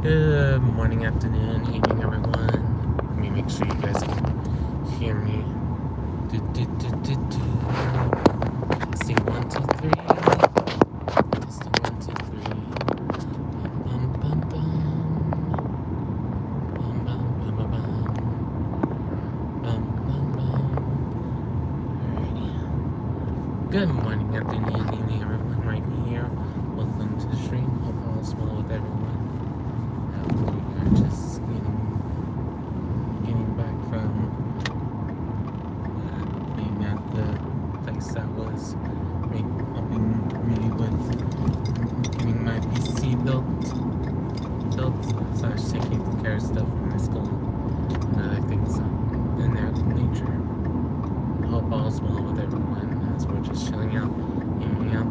Good morning, afternoon, evening, everyone. Let me make sure you guys can hear me. Testing 1, 2, 3. Testing 1, 2, 3. Bum, bum, bum, bum. Bum, bum, bum, bum, bum. Bum, bum, bum. Alrighty. Good morning, afternoon, evening, everyone. Right here. Welcome to the stream. Hope all is well with everyone. We are just getting back from being at the place that was helping me with getting my PC built, / taking care of stuff in my school and other things in that nature. I hope all is well with everyone as we're just chilling out, hanging out.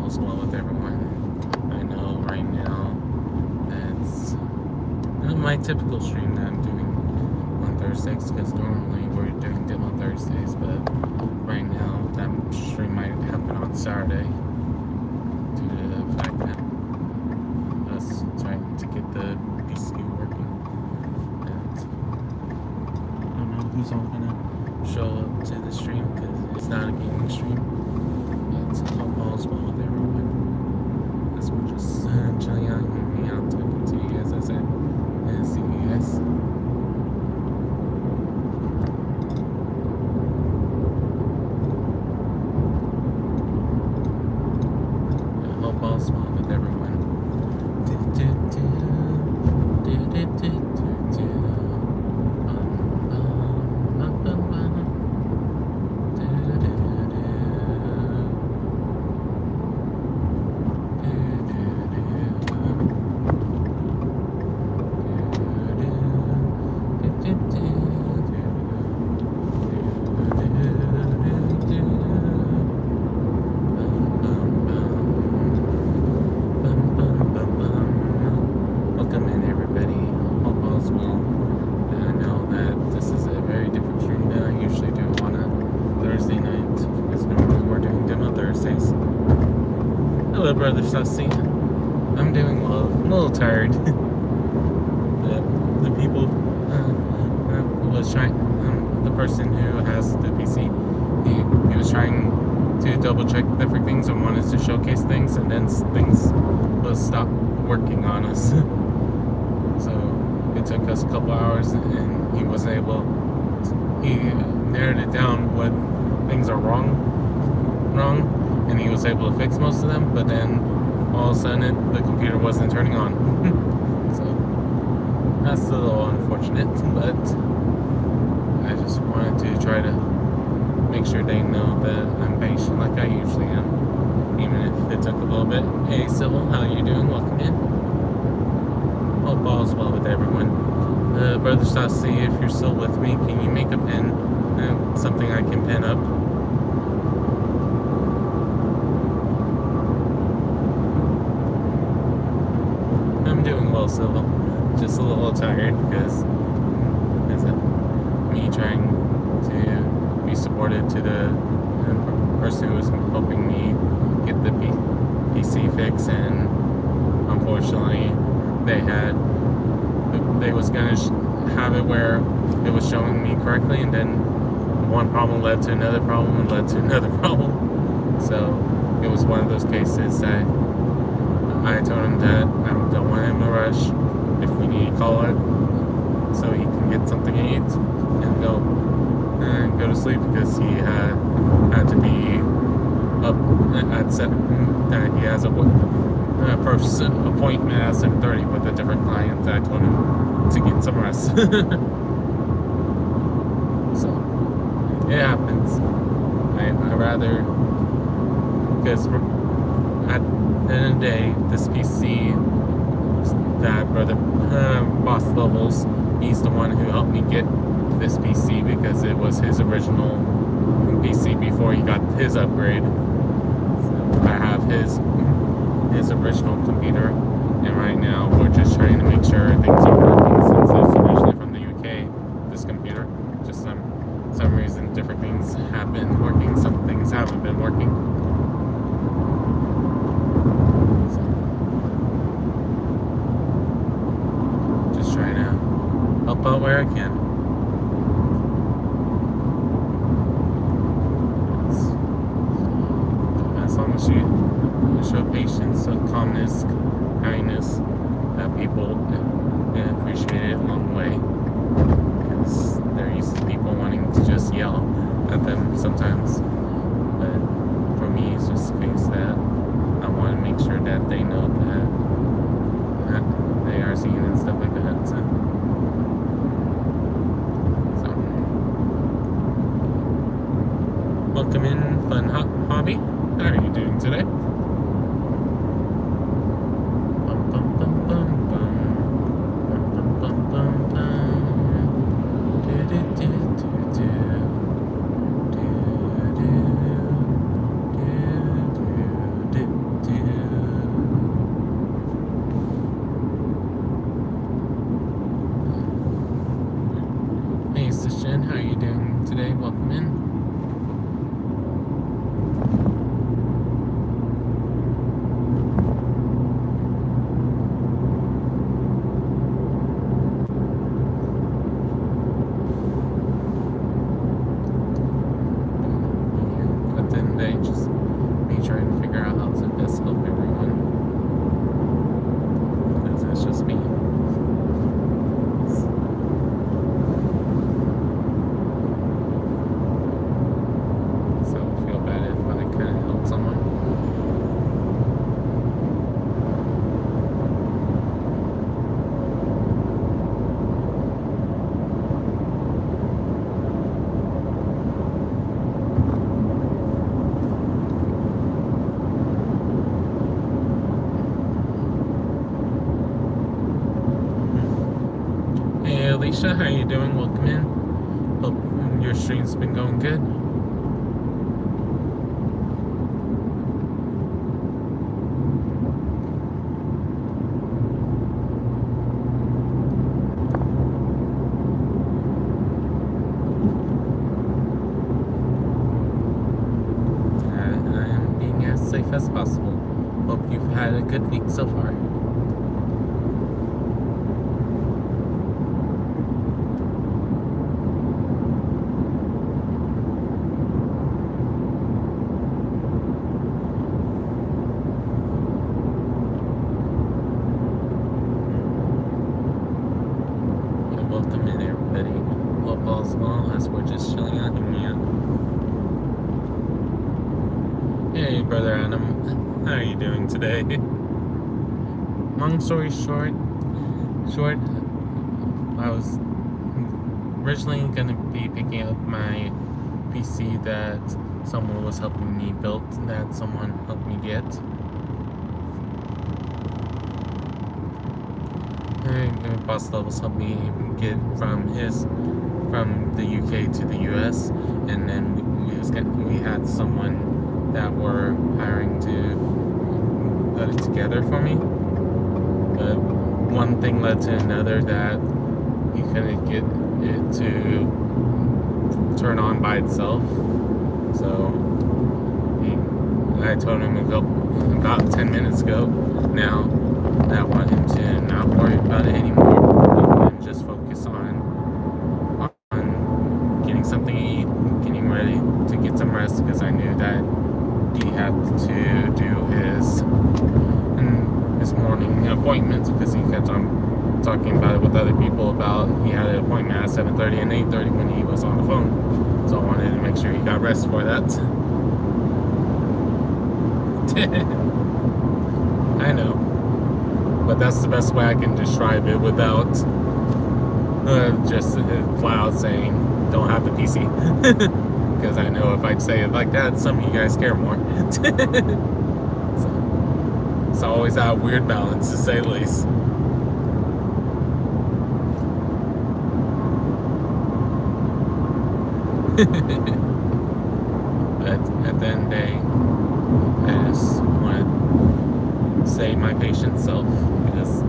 As well with everyone. I know right now that's not my typical stream that I'm doing on Thursdays, because normally we're doing them on Thursdays, but right now that stream might happen on Saturday due to the fact that us trying to get the PC working. And I don't know who's all gonna show up to the stream because it's not a gaming stream. But I hope all's well with everyone. As we're just chilling out, hanging out, talking to you guys, as I said, and see you guys. I hope all's well with everyone. Welcome in, everybody. Hope all's well. I know that this is a very different stream than I usually do on a Thursday night, because normally we're doing demo Thursdays. Hello, Brother Sussy. I'm doing well. I'm a little tired. The people was trying. The person who has the PC, he was trying to double check different things and wanted to showcase things, and then things was stopped working on us. So it took us a couple hours, and he wasn't able. He narrowed it down what things are wrong, and he was able to fix most of them. But then all of a sudden, the computer wasn't turning on. So that's a little unfortunate, but I just wanted to try to make sure they know that I'm patient like I usually am, even if it took a little bit. Hey, Sybil, how you doing? Welcome in. Hope all is well with everyone. Brother Stassi, if you're still with me, can you make a pin? Something I can pin up? I'm doing well, Sybil. Just a little tired because me trying to be supportive to the person who was helping me get the PC fix, and unfortunately they was gonna have it where it was showing me correctly, and then one problem led to another problem and led to another problem. So it was one of those cases that I told him that I don't want him to rush. If we need to call it so he can get something to eat and go to sleep, because he had to be up at 7. That he has a first appointment at 7:30 with a different client. I told him to get some rest. So it happens. I rather, because at the end of the day, this PC that Brother Boss Levels, he's the one who helped me get this PC, because it was his original PC before he got his upgrade. So I have his original computer, and right now we're just trying to make sure things are working, since it's originally from the UK, this computer. Just some reason different things have been working, some things haven't been working. where I can. As long as you show patience, calmness, kindness, that people appreciate it along the way. Because they're used to people wanting to just yell at them sometimes. But for me, it's just a case that I want to make sure that they know that they are seen and stuff like that. So welcome in, Fun Hobby. How are you doing today? Bum, bum, bum, bum, bum. Bum, bum, bum, bum, bum. Do, do, do, do, do. Do, do, do, do, do, do. Hey, Sishin, how are you doing today? Welcome in. Just me trying to figure out how to best help everyone, because it's just me. So I feel bad if I couldn't help someone. Alicia, how you doing? Welcome in. Hope your stream's been going good. I am being as safe as possible. Hope you've had a good week so far. Welcome in, everybody. Hope all's well as we're just chilling out here. Hey, Brother Adam. How are you doing today? Long story short, I was originally going to be picking up my PC that someone was helping me build, that someone helped me get. And Boss Levels helped me get from the UK to the US, and then we had someone that were hiring to put it together for me. But one thing led to another, that he couldn't get it to turn on by itself. So I told him to go about 10 minutes ago now that I want him to not worry about it anymore and just focus on getting something to eat, getting ready to get some rest, because I knew that he had to do his morning appointments, because he kept on talking about it with other people about he had an appointment at 7:30 and 8:30 when he was on the phone. So I wanted to make sure he got rest for that. I know, but that's the best way I can describe it without just flat out saying don't have the PC. Because I know if I say it like that, some of you guys care more. So it's always that weird balance, to say the least. But at the end of the day, I just want to say my patient self, because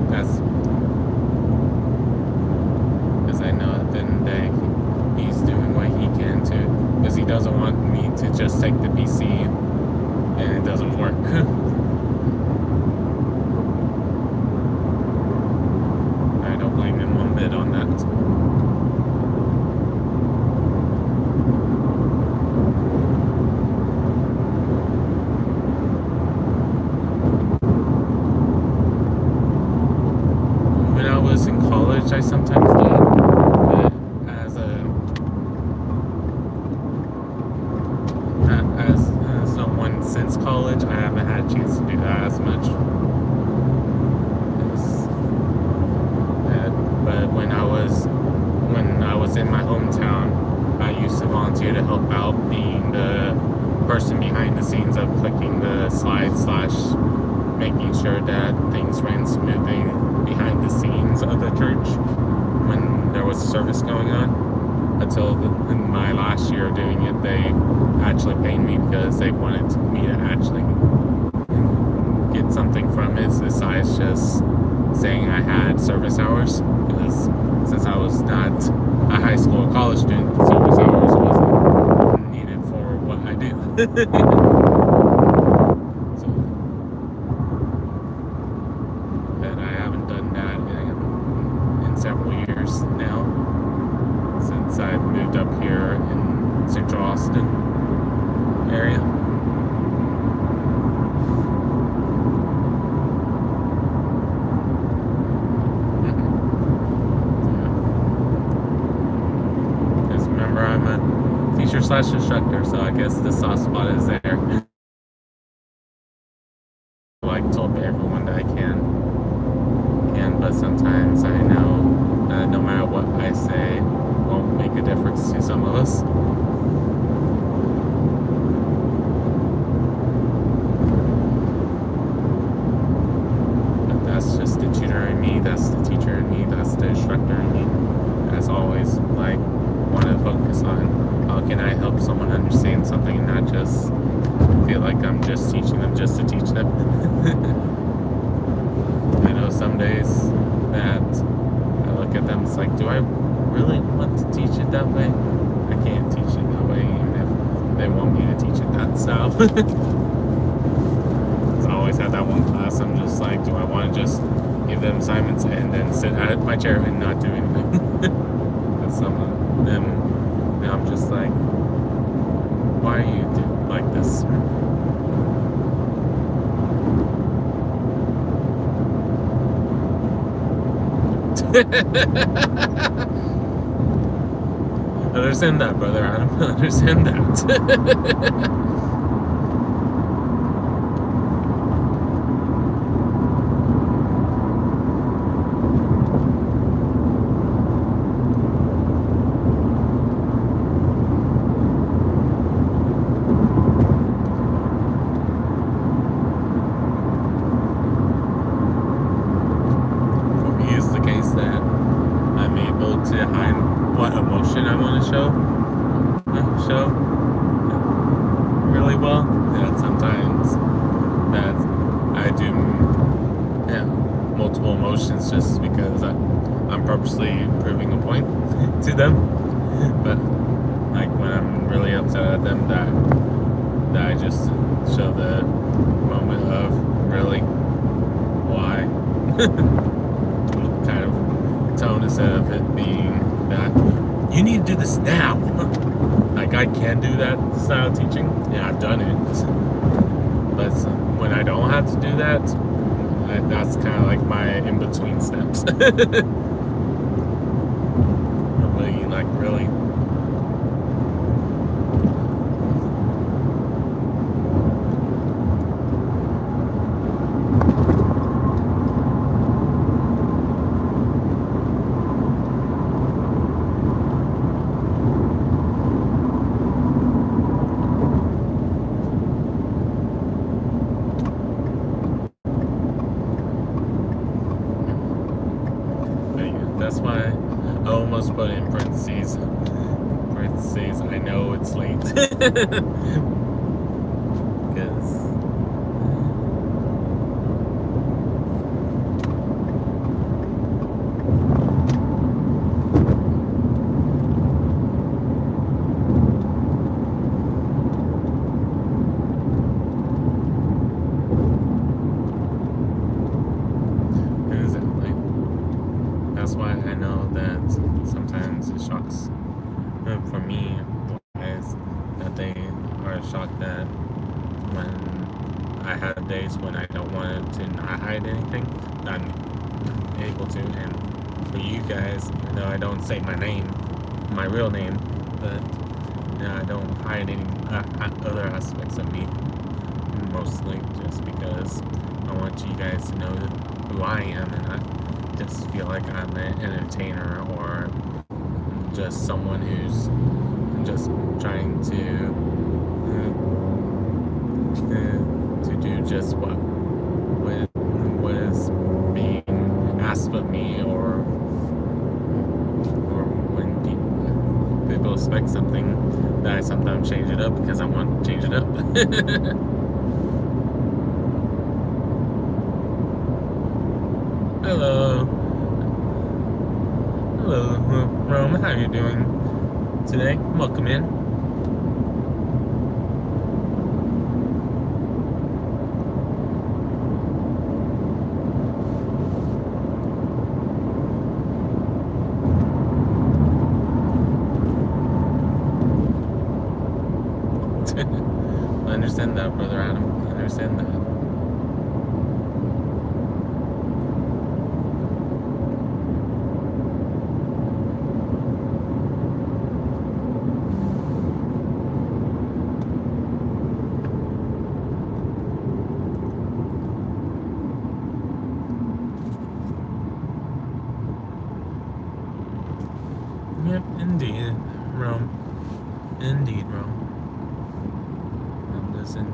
I know at the end of the day he's doing what he can to, because he doesn't want me to just take the PC and it doesn't work. I don't blame him one bit on that. college, I sometimes did. But as someone since college, I haven't had a chance to do that as much. But when I was in my hometown, I used to volunteer to help out, being the person behind the scenes of clicking the slides / making sure that things ran smoothly behind the scenes of the church when there was a service going on. Until in my last year of doing it, they actually paid me because they wanted me to actually get something from it besides just saying I had service hours. Because since I was not a high school or college student, service hours wasn't needed for what I do. So, but I haven't done that in several years now, since I moved up here in Central Austin area. Just remember, I'm a teacher / instructor, so I guess the soft spot is there. Like told everyone that I can, but sometimes I know that no matter what I say won't make a difference to some of us. But that's just the tutor in me, that's the teacher in me, that's the instructor in me. As always, like, want to focus on how can I help someone understand something and not just feel like I'm just teaching them just to teach them. I know some days that I look at them, it's like, do I really want to teach it that way? I can't teach it that way, even if they want me to teach it that style. I always had that one class, I'm just like, do I want to just give them assignments and then sit at my chair and not do anything? But some of them, now I'm just like, why are you like this? Understand that, brother Adam. Understand that. Show really well. And sometimes that I do multiple emotions just because I'm purposely proving a point to them. But like when I'm really upset at them, that I just show the moment of really why kind of tone, instead of it being that you need to do this now. Like, I can do that style of teaching, and I've done it. But when I don't have to do that, that's kind of like my in-between steps. Really. That's why I almost put in parentheses, I know it's late. Because that's why I know that sometimes it shocks for me guys that they are shocked that when I have days when I don't want to not hide anything, I'm able to, and for you guys, even though I don't say my name, my real name, but I don't hide any other aspects of me, mostly just because I want you guys to know who I am and not just feel like I'm an entertainer or just someone who's just trying to do just what was being asked of me, or when people expect something that I sometimes change it up because I want to change it up. Hello. Hello, Rome. How are you doing today? Welcome in. I understand that, Brother Adam. I understand that. Yep, indeed, Rome. Indeed, Rome. I'm just in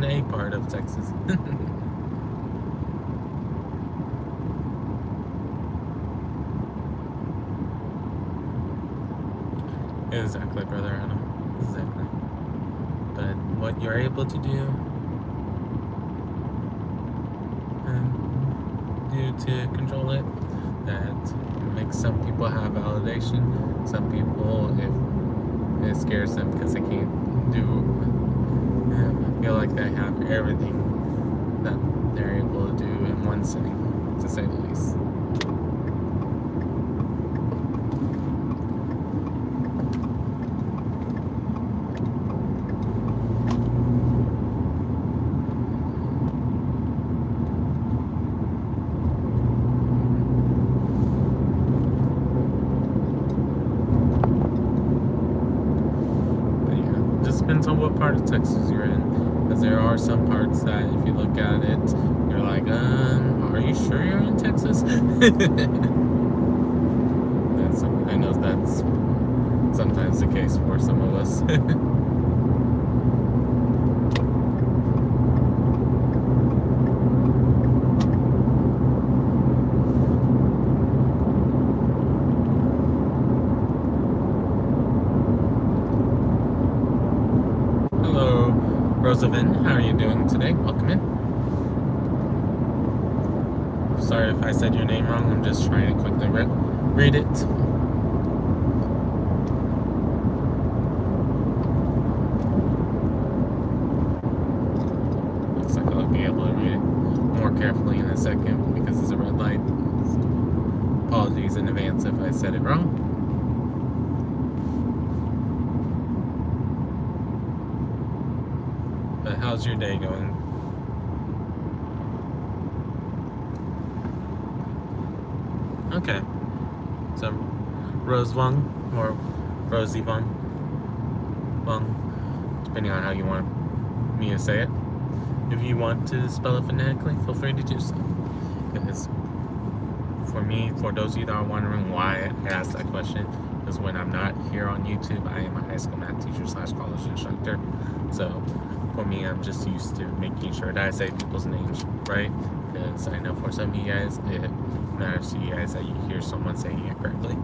a part of Texas. Exactly, Brother Adam. Exactly. But what you're able to do to control it, that makes some people have validation. Some people, if it scares them because they can't feel like they have everything that they're able to do in one sitting, to say the least. Depends on what part of Texas you're in, because there are some parts that if you look at it, you're like, are you sure you're in Texas? I know that's sometimes the case for some of us. Roosevelt, how are you doing today? Welcome in. Sorry if I said your name wrong. I'm just trying to quickly read it. Looks like I'll be able to read it more carefully in a second because it's a red light. So apologies in advance if I said it wrong. But how's your day going? Okay. So, Rose Wong, or Rosie Wong, depending on how you want me to say it. If you want to spell it phonetically, feel free to do so. Because for me, for those of you that are wondering why I asked that question, is when I'm not here on YouTube, I am a high school math teacher / college instructor. So for me, I'm just used to making sure that I say people's names right, because I know for some of you guys, it matters to you guys that you hear someone saying it correctly.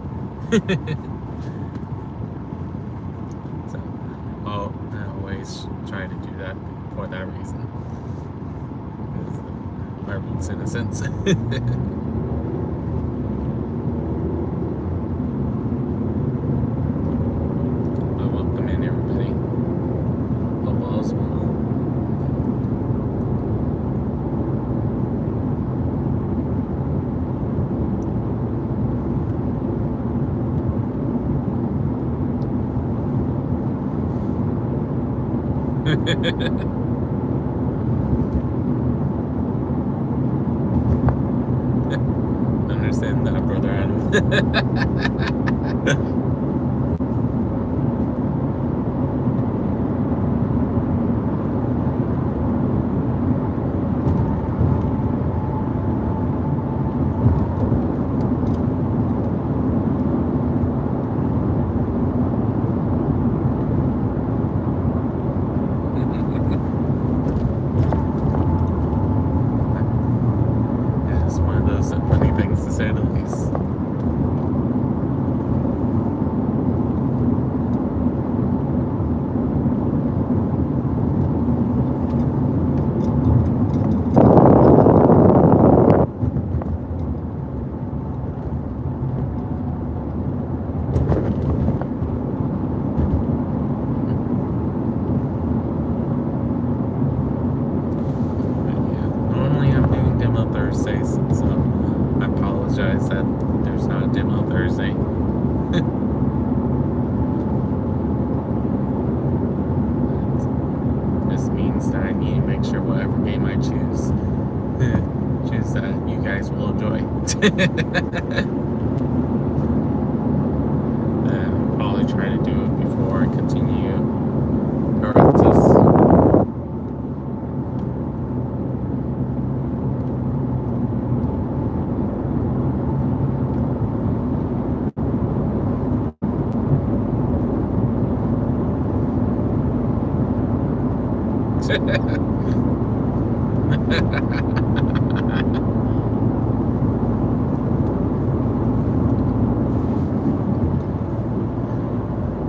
So I always try to do that for that reason. It's my roots, in a sense. Welcome in, everybody. Hope all's well. understand that, brother Adam. It's one of those funny things to say the least. Normally I'm doing demo Thursdays, so I apologize that there's not a demo Thursday. This means that I need to make sure whatever game I choose that you guys will enjoy. I'll probably try to do it before I continue Paratus.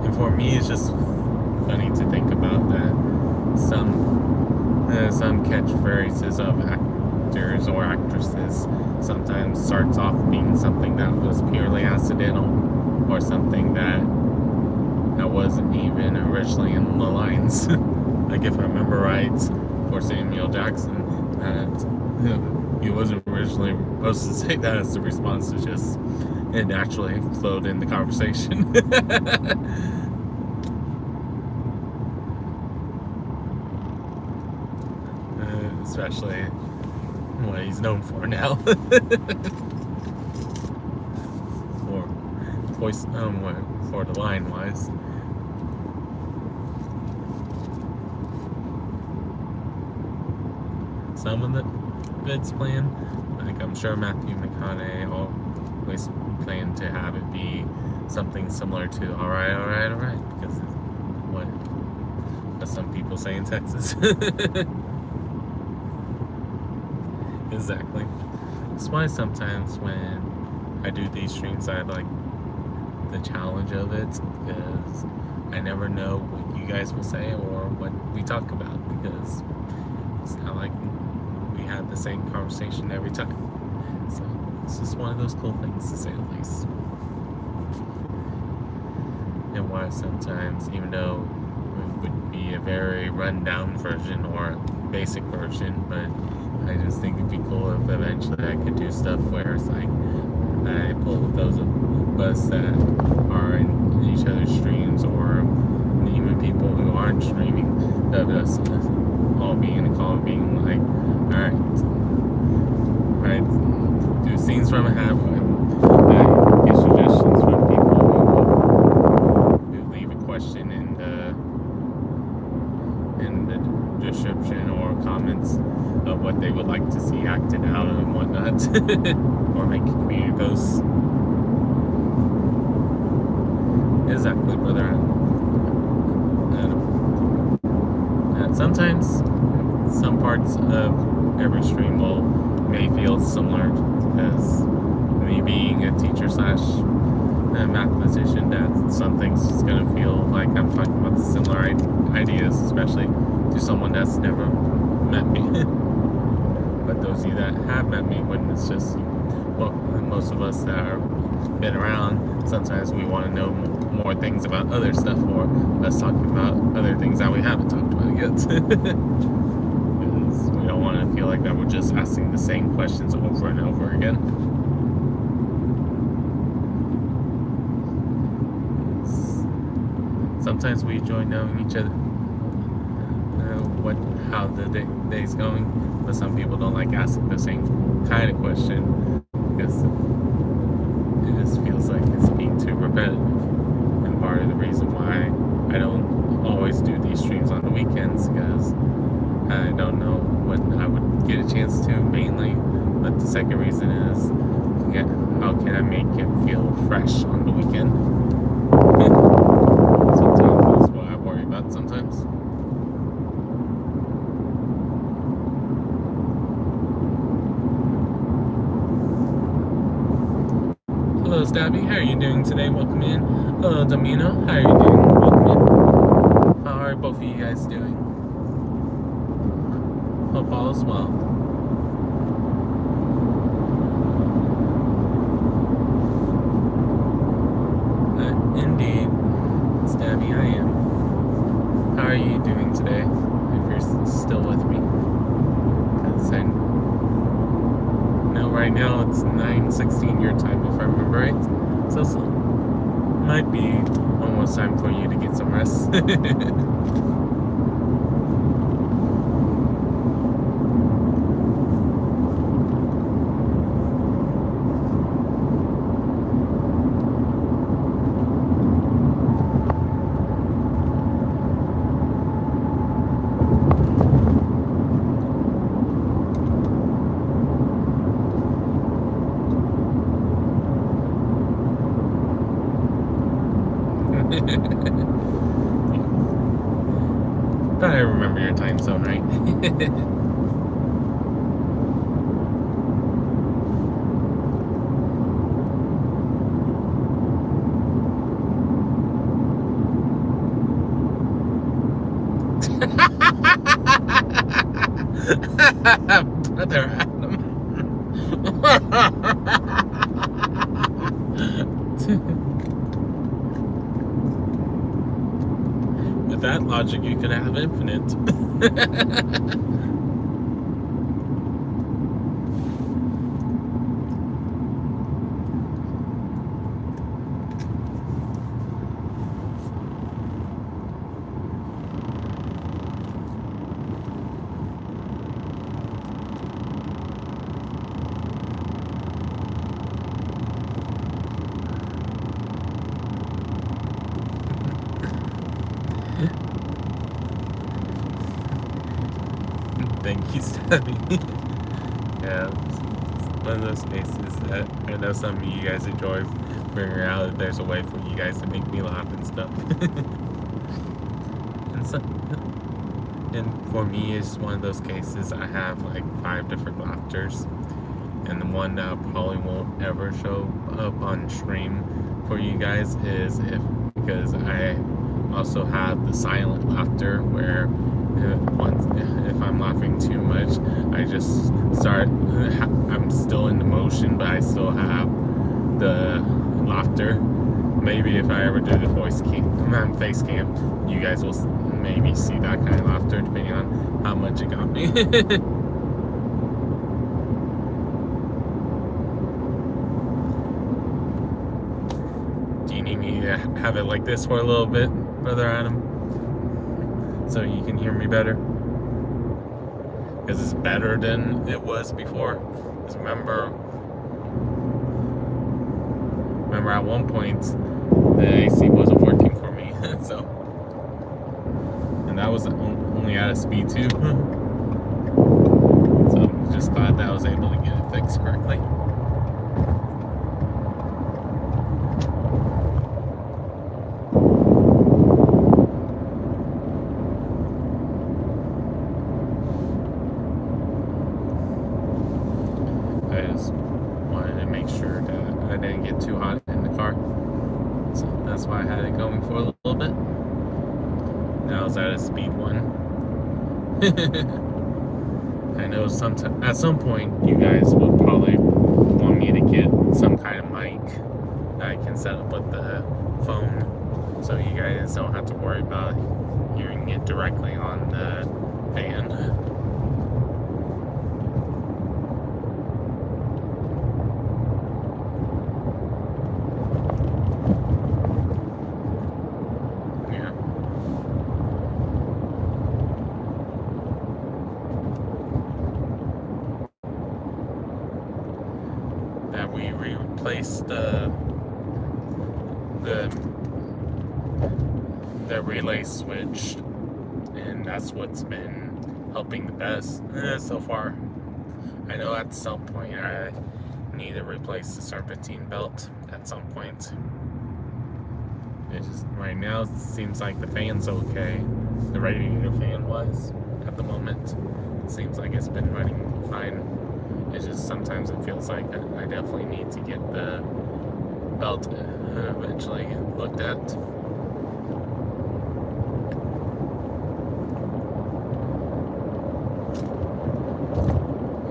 And for me, it's just funny to think about that some catchphrases of actors or actresses sometimes starts off being something that was purely accidental, or something that wasn't even originally in the lines. Like if I remember right, for Samuel Jackson, that he wasn't originally supposed to say that as the response to just it naturally flowed in the conversation. Especially what he's known for now. For voice, for the line wise. Some of the bits planned, like I'm sure Matthew McConaughey always planned to have it be something similar to all right, because it's what some people say in Texas. Exactly. That's why sometimes when I do these streams, I like the challenge of it, because I never know what you guys will say or what we talk about, because it's not like we have the same conversation every time. So it's just one of those cool things, to say the least. And why sometimes, even though it would be a very rundown version or a basic version, but I just think it'd be cool if eventually I could do stuff where it's like I pull those of us that are in each other's streams, or even people who aren't streaming, of us all being in a call, being like, alright, do scenes from a hat, get suggestions from people who leave a question in the description or comments of what they would like to see acted out and whatnot, or make community posts. Exactly, brother. And sometimes some parts of every stream may feel similar, because me being a teacher slash mathematician, that some things is going to feel like I'm talking about the similar ideas, especially to someone that's never met me. But those of you that have met me, when it's just, well, most of us that have been around, sometimes we want to know more things about other stuff, or us talking about other things that we haven't talked about yet. Because we don't want to feel like that we're just asking the same questions over and over again. Sometimes we enjoy knowing each other, how the day's going, but some people don't like asking the same kind of question, because repetitive. And part of the reason why I don't always do these streams on the weekends, because I don't know when I would get a chance to, mainly. But the second reason is, yeah, how can I make it feel fresh on the weekend? Sometimes that's what I worry about sometimes. Hello, Stabby. How are you doing today? Welcome in. Hello, Domino. How are you doing? Welcome in. How are both of you guys doing? Hope all is well. Indeed, Stabby, I am. How are you doing today? If you're still with me, because I know right now it's 9:16 your time, if I remember right. So it might be almost time for you to get some rest. I remember your time zone, right? Brother Adam. With that logic, you can have infinite. Thank you, Stabby. Yeah, it's one of those cases that I know some of you guys enjoy figuring out that there's a way for you guys to make me laugh and stuff. And for me, it's one of those cases. I have like 5 different laughters, and the one that probably won't ever show up on stream for you guys is because I also have the silent laughter, where if I'm laughing too much, I just start. I'm still in the motion, but I still have the laughter. Maybe if I ever do the face cam, you guys will maybe see that kind of laughter, depending on how much it got me. Do you need me to have it like this for a little bit, Brother Adam, so you can hear me better? Because it's better than it was before. Because remember at one point, the AC wasn't working for me. So, and that was only at a speed 2. So I'm just glad that I was able to get it fixed correctly. I just wanted to make sure that I didn't get too hot in the car. So that's why I had it going for a little bit. Now I was at a speed 1. I know at some point you guys would probably want me to get some kind of mic that I can set up with the phone, so you guys don't have to worry about hearing it directly on the van. We replaced the the relay switched, and that's what's been helping the best so far. I know at some point I need to replace the serpentine belt at some point. It just right now it seems like the fan's okay. The radiator fan was at the moment. It seems like it's been running fine. It's just sometimes it feels like I definitely need to get the belt eventually looked at.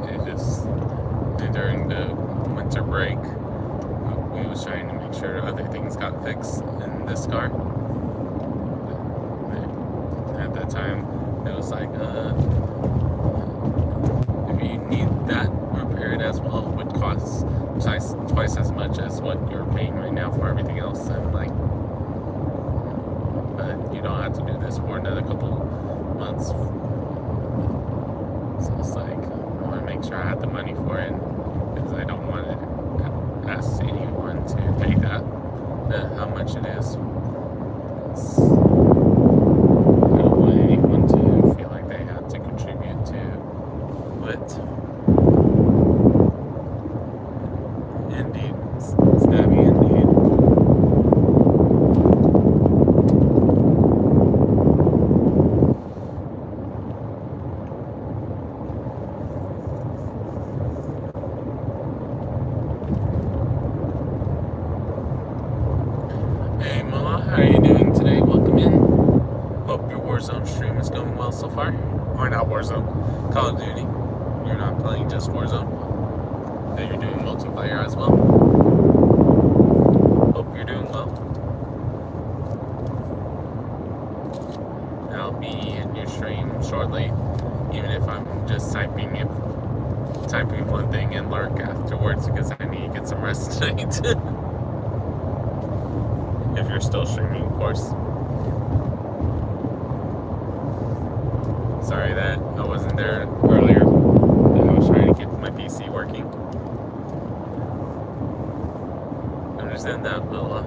It just during the winter break, we was trying to make sure other things got fixed in this car. At that time, it was like, if you need that repaired as well, it would cost twice as much as what you're paying right now for everything else. And like, but you don't have to do this for another couple months. So it's like, I want to make sure I have the money for it, because I don't want to ask anyone to pay that, how much it is. I don't want anyone to feel like they have to contribute to it. Indeed. Stabby indeed. Hey Moa, how are you doing today? Welcome in. Hope your Warzone stream is going well so far. Or not Warzone, Call of Duty. You're not playing just Warzone. That you're doing multiplayer as well. Hope you're doing well. I'll be in your stream shortly, even if I'm just typing one thing and lurk afterwards, because I need to get some rest tonight. If you're still streaming, of course. Sorry that I wasn't there earlier. I was trying to get my PC working. Understand that, Willa.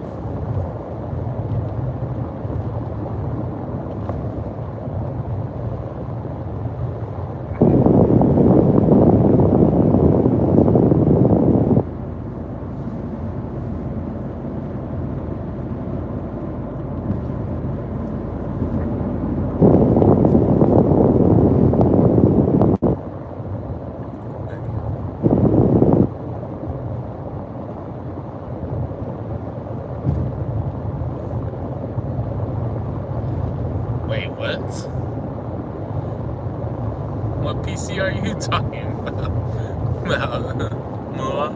Wait, what? What PC are you talking about? Moa?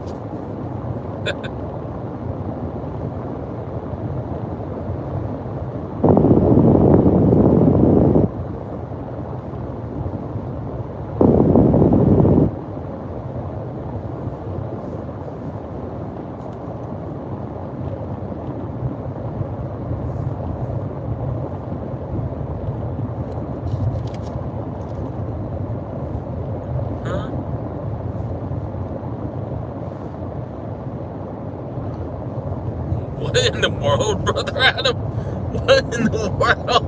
What in the world, brother Adam? What in the world?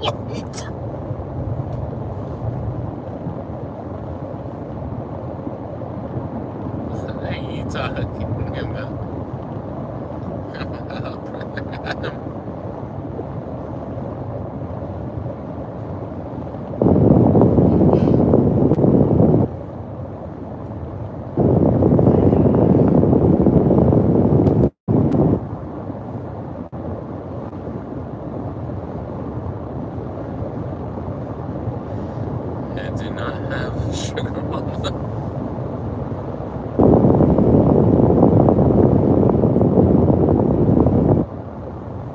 What? What are you talking about? Brother Adam. I do not have sugar mama.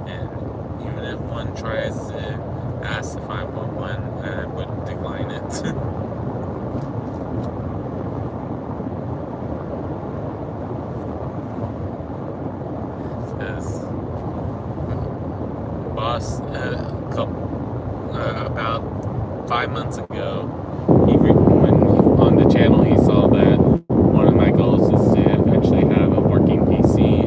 And even if one tries to ask if I want one, I would decline it. Because boss, about 5 months ago, when on the channel he saw that one of my goals is to eventually have a working PC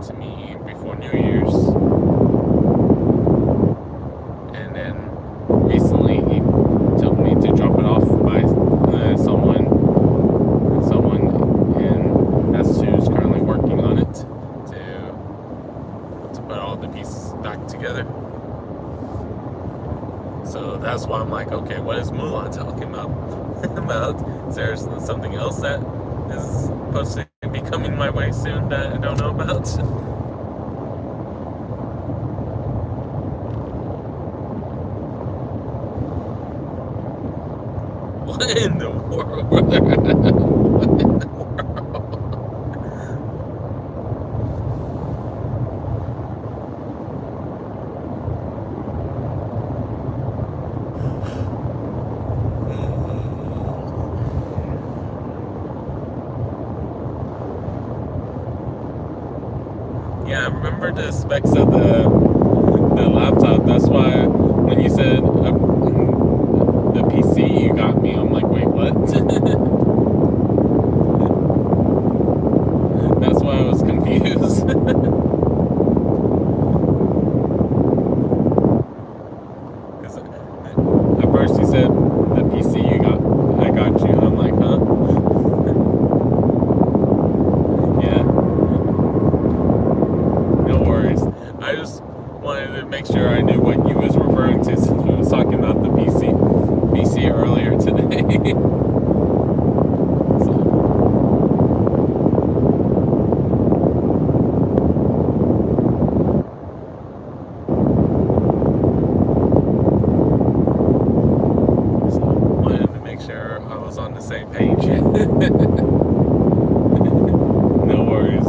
to me before New Year's. And then recently he told me to drop it off by someone, and that's who's currently working on it to put all the pieces back together. So that's why I'm like, okay, what is Mulan talking about? Is there something else that is supposed to be coming my way soon that I don't know about? What in the world? What in the world? Yeah, I remember the specs of the laptop. That's why when you said the PC, you got me. I'm like, wait, what? That's why I was confused. Because at first you said the PC, I got you. I'm like, huh? Yeah. No worries. I just wanted to make sure I knew what you was referring to since we was talking about the PC earlier today. So wanted to make sure I was on the same page. No worries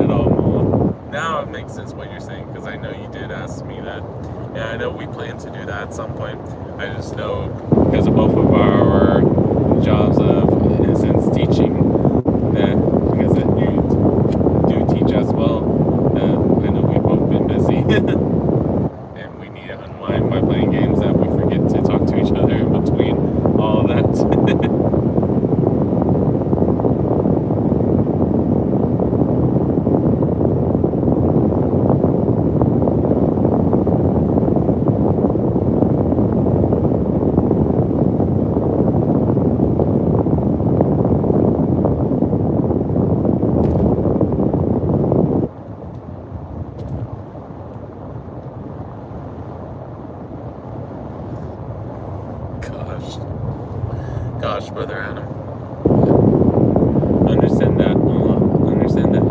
at all, Mom. Now it makes sense what you're saying, because I know you did ask me that. Yeah, I know we plan to do that at some point. I just know because of both of our jobs of, in a sense, teaching, that because you do teach as well, I know we've both been busy. And we need to unwind by playing games that we forget to talk to each other in between all of that. Gosh, Brother Adam. Understand that, Mama. Understand that.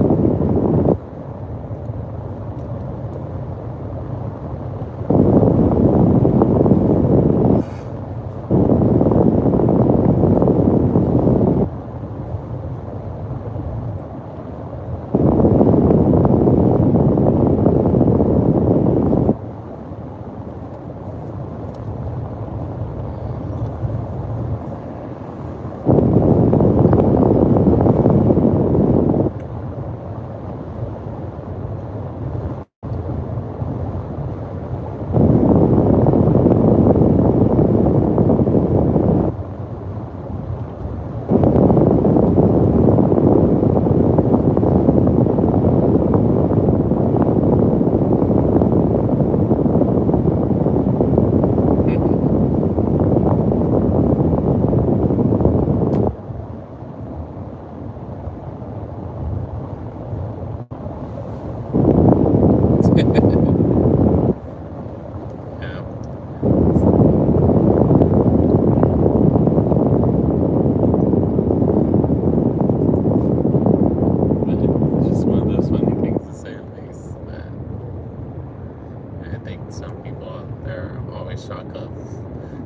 shock of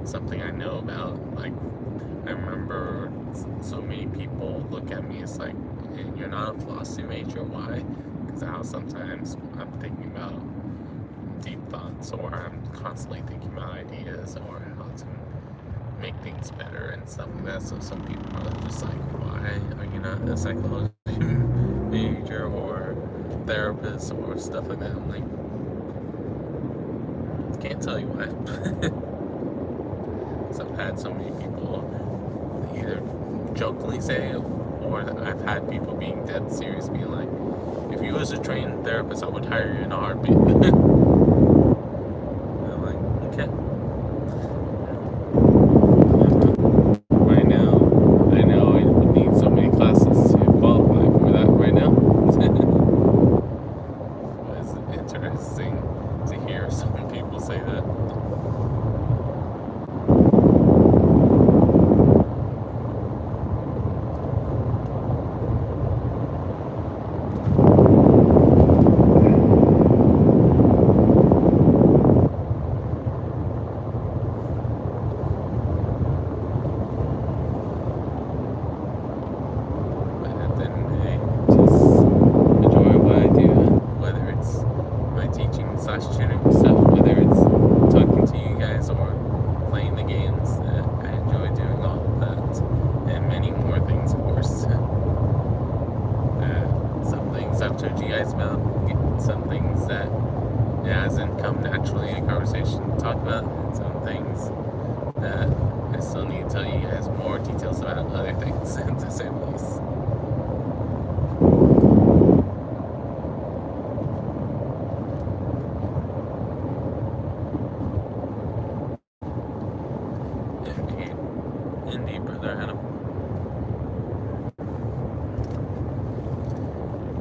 something I know about. Like, I remember so many people look at me, it's like, hey, you're not a philosophy major, why? Because how sometimes I'm thinking about deep thoughts, or I'm constantly thinking about ideas, or how to make things better and stuff like that. So some people are just like, why are you not a psychology major or therapist or stuff like that? I'm like, can't tell you why. So I've had so many people either jokingly say, or I've had people being dead serious being like, If you was a trained therapist, I would hire you in a heartbeat. I'm like, okay. Right now, I know I would need so many classes to qualify for that right now. It's interesting to hear some people say that. But at the end of the day, just enjoy what I do, whether it's my teaching slash tutoring stuff, whether it's talking to you guys or playing the games. I enjoy doing all of that and many more things, of course. Some things I've told you guys about, some things that it hasn't come naturally in conversation to talk about, and some things that I still need to tell you guys more details about other things, to say the least. Indeed, brother Adam.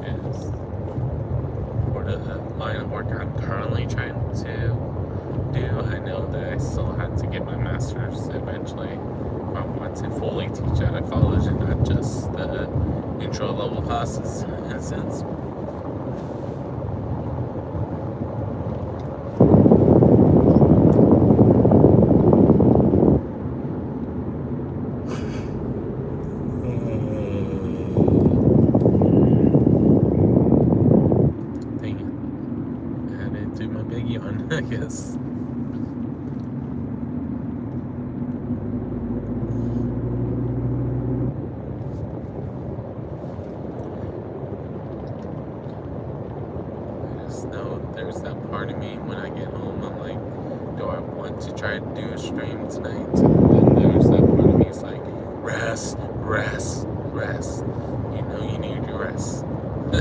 Yes. For the line of work I'm currently trying to do, I know that I still had to get my master's eventually if I want to fully teach out of college and not just the intro level classes, in a sense. Dang it. I had to do my big yawn, I guess. I just know there's that part of me when I get home, I'm like, do I want to try to do a stream tonight? And then there's that part of me is like, rest, rest, rest. You know you need your rest. I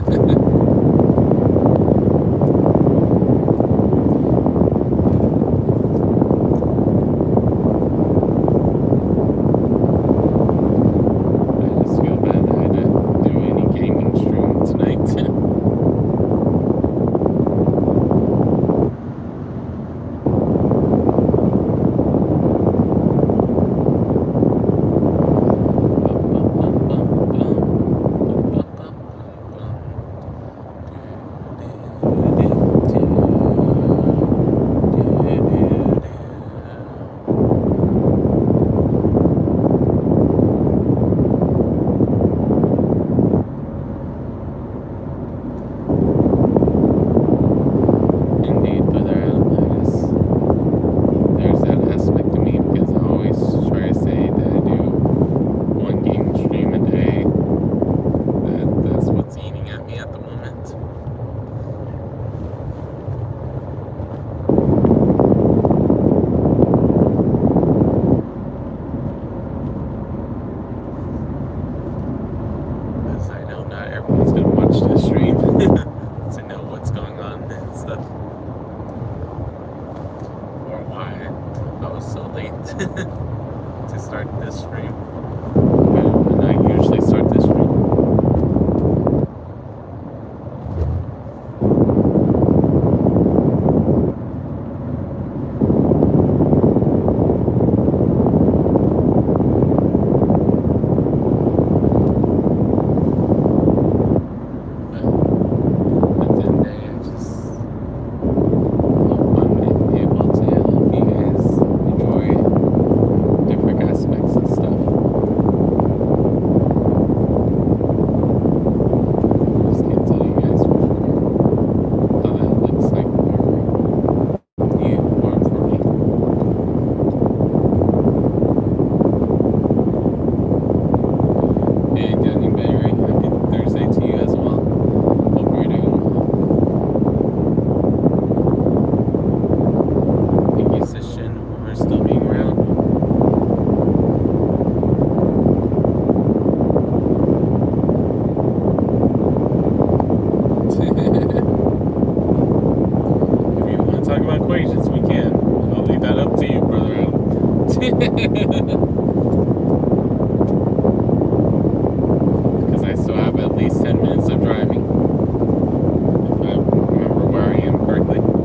just feel bad that I didn't do any gaming stream tonight. equations we can. I'll leave that up to you, brother Adam. Because I still have at least 10 minutes of driving. If I remember where I am correctly.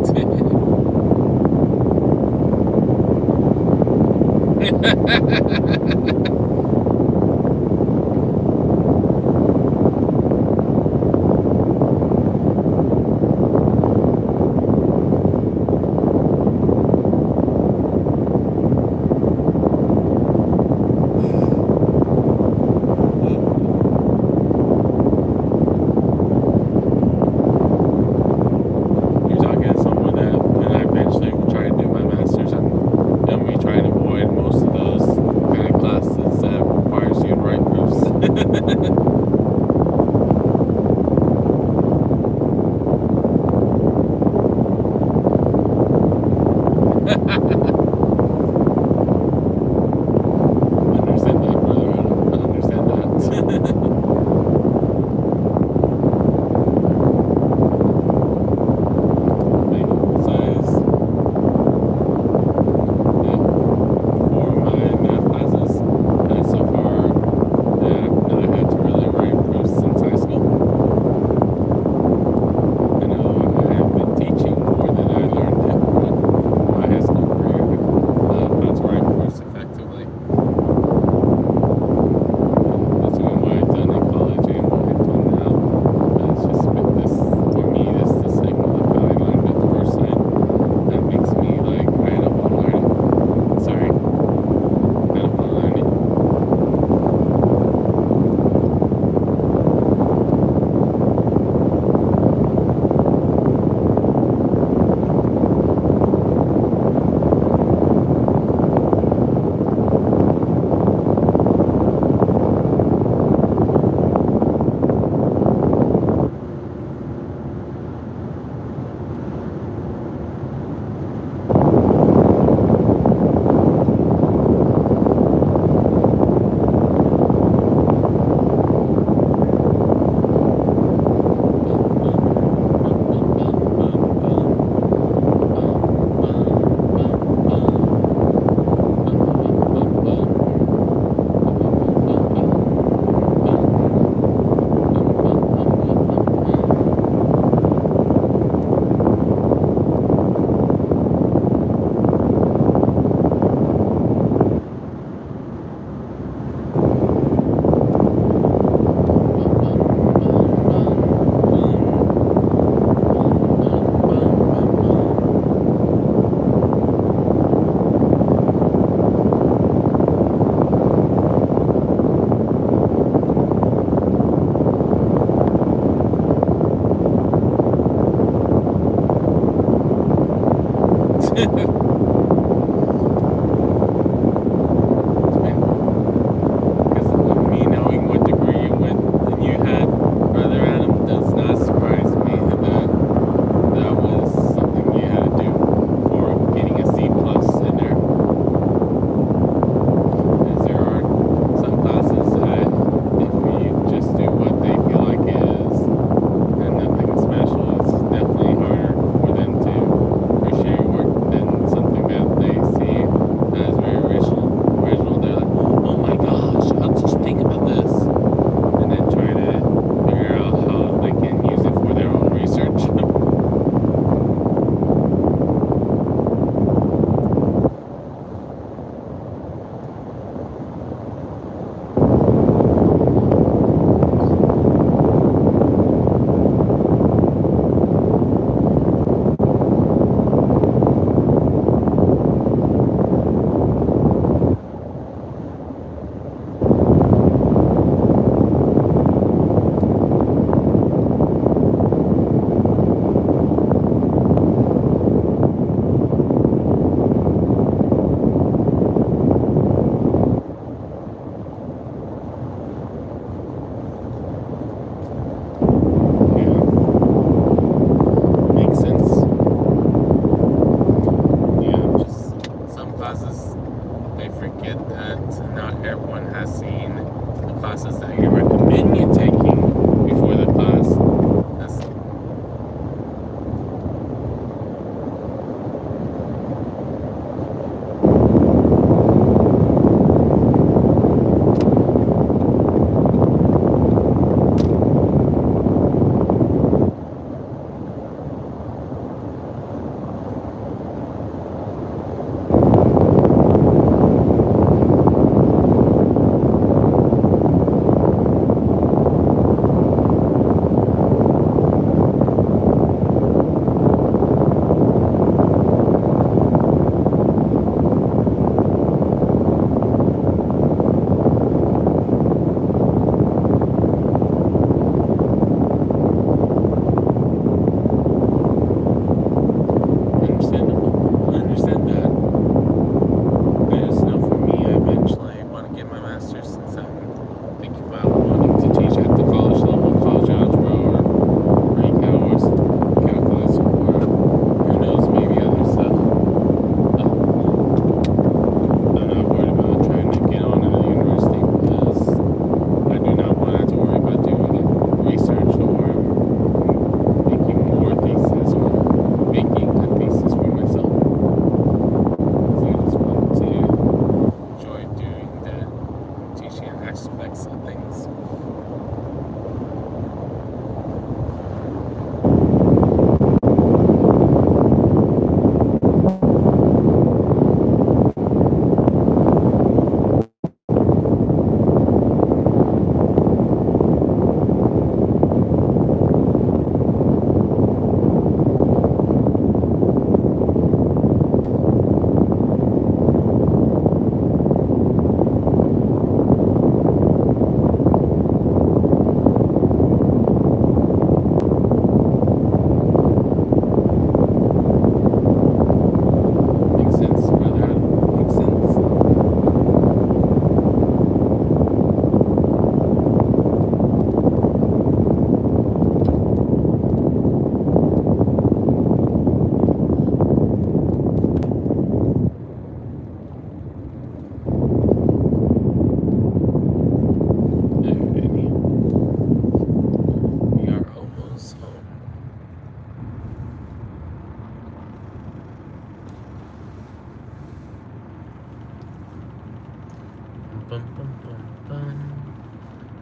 bum bum bum bum.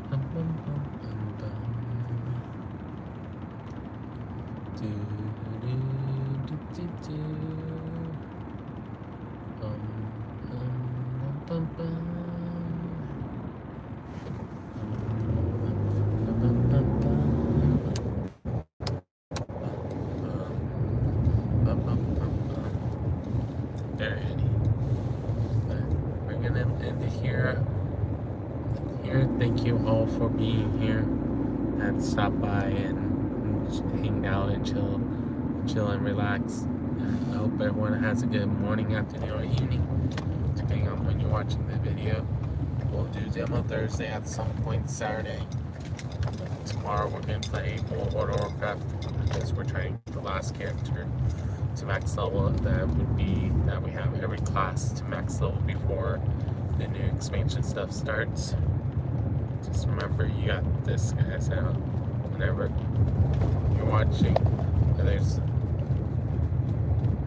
Bum bum bum bum bum. Do do do do do. Bum bum bum bum bum. Bum bum bum bum. Bum bum bum bum. Alrighty. We're gonna end it here. Thank you all for being here. And stop by and hang out and chill and relax. I hope everyone has a good morning, afternoon, or evening, depending on when you're watching the video. We'll do demo Thursday at some point Saturday. Tomorrow we're gonna play more World of Warcraft because we're trying the last character to max level. That we have every class to max level before the new expansion stuff starts. Just remember, you got this, guys. Out whenever you're watching,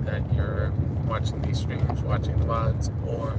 that you're watching these streams, watching the VODs, or